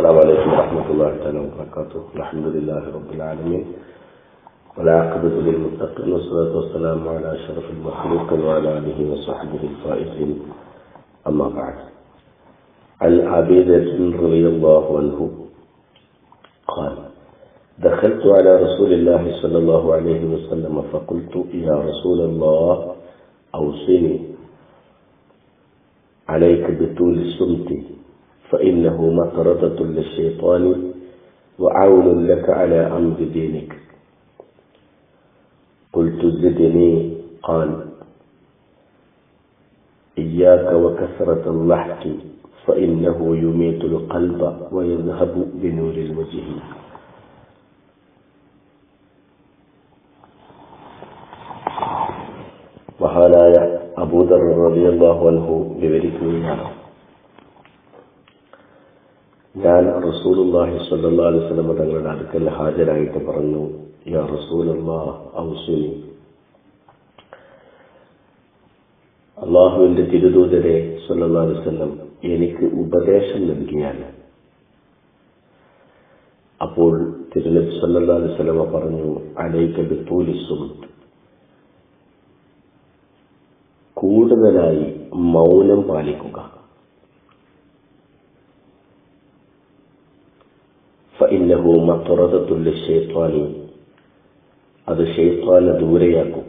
السلام عليكم ورحمة الله تعالى وبركاته. الحمد لله رب العالمين والعاقبة للمتقين والصلاة والسلام على أشرف المخلوقين وعلى آله وصحبه الفائزين. أما بعد. عن عبيدة رضي الله عنه قال: دخلت على رسول الله صلى الله عليه وسلم فقلت: يا رسول الله أوصني عليك بطول الصمت فإنه مطردة للشيطان وعون لك على أمر دينك. قلت: زدني. قال: إياك وكثرة اللحظ فإنه يميت القلب ويذهب بنور الوجه. മഹാനായ അബൂദർ റളിയല്ലാഹു അൻഹു വിവരിക്കുകയാണ്, ഞാൻ റസൂലുള്ളാഹി സ്വല്ലല്ലാഹു അലൈഹി വസല്ലം തങ്ങളുടെ അടുക്കൽ ഹാജരായിട്ട് പറഞ്ഞു: യാ റസൂലല്ലാഹ് ഔസിനി. അല്ലാഹുവിന്റെ തിരുദൂതരെ സ്വല്ലല്ലാഹു അലൈഹി വസല്ലം എനിക്ക് ഉപദേശം നൽകിയാൽ. അപ്പോൾ തിരുനബി സ്വല്ലല്ലാഹു അലൈഹി വസല്ലം പറഞ്ഞു: അലൈക ബിത്തൂലി സുംത്, കൂടുതലായി മൗനം പാലിക്കുക. ഫഇന്നഹു മത്റദത്തുൽ ലിശ്ശൈത്വാനി, അത് ശൈത്വാനെ ദൂരെയാക്കും.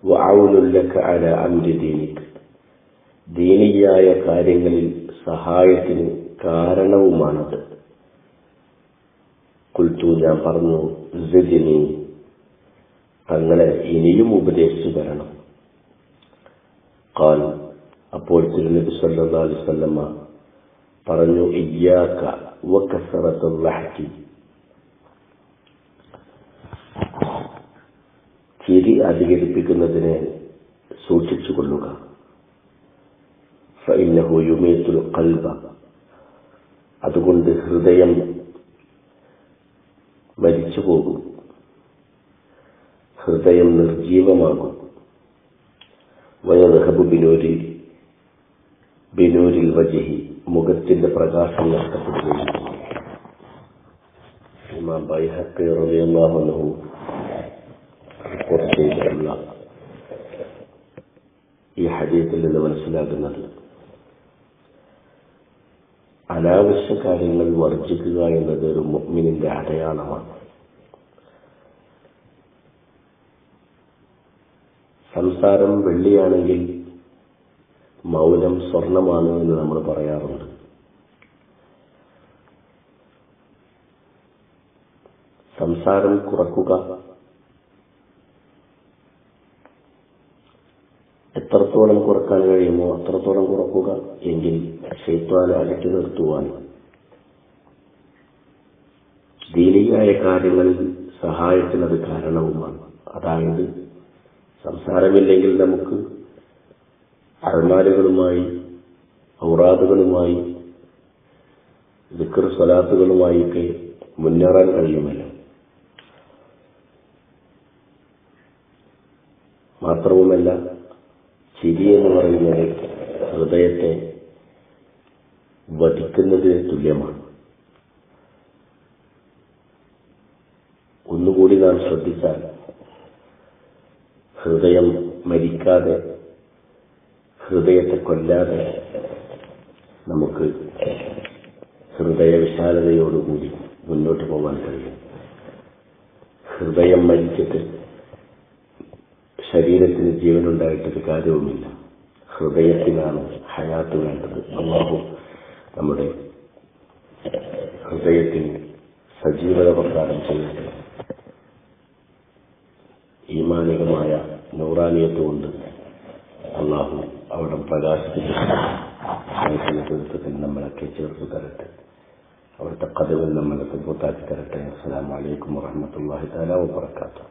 വഅൗനുൽ ലക അലാ അംരി ദീനിക്, ദീനിയായ കാര്യങ്ങളിൽ സഹായത്തിന് കാരണവുമാണത്. ഖുൽതു, ഞാൻ പറഞ്ഞു: സിദ്നി, തങ്ങളെ ഇനിയും ഉപദേശിച്ചു തരണം. ഖാൽ, അപ്പോൾ തിരുനബി സല്ലല്ലാഹു അലൈഹി വസല്ലം പറഞ്ഞു: ഇയ്യാക വകസറത്തുൽ ലഹ്കി, ചിരി അധികരിപ്പിക്കുന്നതിനെ സൂക്ഷിച്ചുകൊള്ളുക. ഫഇന്നഹു യുമീതുൽ ഖൽബ, അതുകൊണ്ട് ഹൃദയം മരിച്ചുപോകും, ഹൃദയം നിർജീവമാകും. വയദ്ഹബു ബിനൂരിൽ വജ്ഹി, മുഖത്തിന്റെ പ്രകാശം നഷ്ടപ്പെടുകയും. ഇമാം ബൈഹഖി റളിയല്ലാഹു അൻഹു റിപ്പോർട്ട് ചെയ്തിട്ടുള്ള ഈ ഹദീസിൽ നിന്ന് മനസ്സിലാക്കുന്നത്, അനാവശ്യ കാര്യങ്ങൾ വർജിക്കുക എന്നത് ഒരു മുഅ്മിനിന്റെ അടയാളമാണ്. സംസാരം വെള്ളിയാണെങ്കിൽ മൗനം സ്വർണമാണ് എന്ന് നമ്മൾ പറയാറുണ്ട്. സംസാരം കുറക്കുക, എത്രത്തോളം കുറക്കാൻ കഴിയുമോ അത്രത്തോളം കുറക്കുക. എങ്കിൽ ശൈത്വാനെ അകറ്റി നിർത്തുവാൻ ദീനിയായ കാര്യങ്ങളിൽ സഹായത്തിനത് കാരണവുമാണ്. അതായത് സംസാരമില്ലെങ്കിൽ നമുക്ക് അഅ്മാലുകളുമായി, ഔറാദുകളുമായി, ദിക്ർ സ്വലാത്തുകളുമായൊക്കെ മുന്നേറാൻ കഴിയുമല്ലോ. മാത്രവുമല്ല, ചിരി എന്ന് പറയുന്നത് ഹൃദയത്തെ വധിക്കുന്നതിന് തുല്യമാണ്. ഒന്നുകൂടി നാം ശ്രദ്ധിച്ചാൽ, ഹൃദയം മരിക്കാതെ, ഹൃദയത്തെ കൊല്ലാതെ നമുക്ക് ഹൃദയവിശാലതയോടുകൂടി മുന്നോട്ട് പോകാൻ കഴിയും. ഹൃദയം മരിച്ചിട്ട് ശരീരത്തിന് ജീവനുണ്ടായിട്ടൊരു കാര്യവുമില്ല. ഹൃദയത്തിനാണ് ഹയാത്ത് വേണ്ടത്. അല്ലാഹു നമ്മുടെ ഹൃദയത്തിന് സജീവത പ്രദാനം ചെയ്യട്ടെ. ഈമാനികമായ നൂറാനിയത്ത് കൊണ്ട് അല്ലാഹു അവിടെ പ്രകാശിപ്പിച്ചു നമ്മളൊക്കെ ചേർത്ത് തരട്ടെ. അവിടുത്തെ ഖദറിൽ നമ്മളെ സുബൂത്താക്കി തരട്ടെ. അസ്സലാമു അലൈക്കും വറഹ്മത്തുള്ളാഹി തആല വബറകാതുഹു.